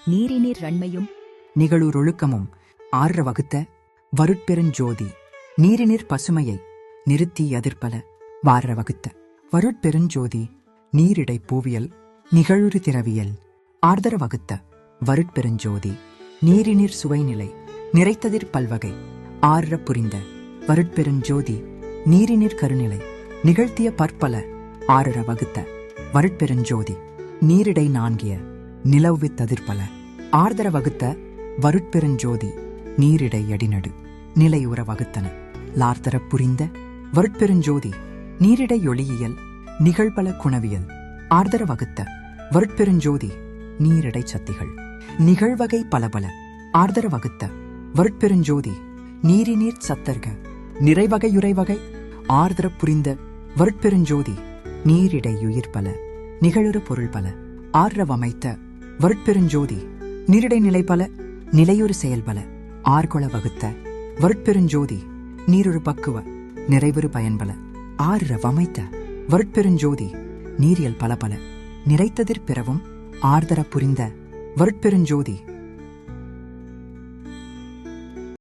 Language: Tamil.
நீரினிர் ரண்மையும் நிகழுரொழுக்கமும் ஆர்ற வகுத்த வருட்பெருஞ்சோதி நீரினிர் பசுமையை நிறுத்தி எதிர்ப்பல வார்ற வகுத்த வருட்பெருஞ்சோதி நீரிடை பூவியல் நிகழுறு திரவியல் ஆர்தர வகுத்த வருட்பெருஞ்சோதி நீரினிர் சுவைநிலை நிறைத்ததிர் பல்வகை ஆர்ற புரிந்த வருட்பெருஞ்சோதி நீரினிர் கருநிலை நிகழ்த்திய பற்பல ஆறர வகுத்த வருட்பெருஞ்சோதி நீரிடை நான்கிய நிலவுவித்ததிர்பல ஆர்தர வகுத்த வருட்பெருஞ்சோதி நீரிடை அடிநடு நிலையுற வகுத்தன லார்தர புரிந்த வருட்பெருஞ்சோதி நீரிடை ஒளியியல் நிகழ்பல குணவியல் ஆர்தர வகுத்த வருட்பெருஞ்சோதி நீரிடை சத்திகள் நிகழ்வகை பலபல ஆர்தர வகுத்த வருட்பெருஞ்சோதி நீரிநீர் சத்தர்க நிறைவகையுறைவகை ஆர்தர புரிந்த வருட்பெருஞ்சோதி நீரிடை உயிர்பல நிகழுற பொருள் பல ஆர்ரவமைத்த வருட்பெருஞ்சோதி நீரிடை நிலைபல நிலையொரு செயல்பல ஆர்கொள வகுத்த வருட்பெருஞ்சோதி நீரொரு பக்குவ நிறைவொரு பயன்பல ஆர்ரவமைத்த வருட்பெருஞ்சோதி நீரியல் பலபல நிறைத்ததிர் பிறவும் ஆர்தர புரிந்த வருட்பெருஞ்சோதி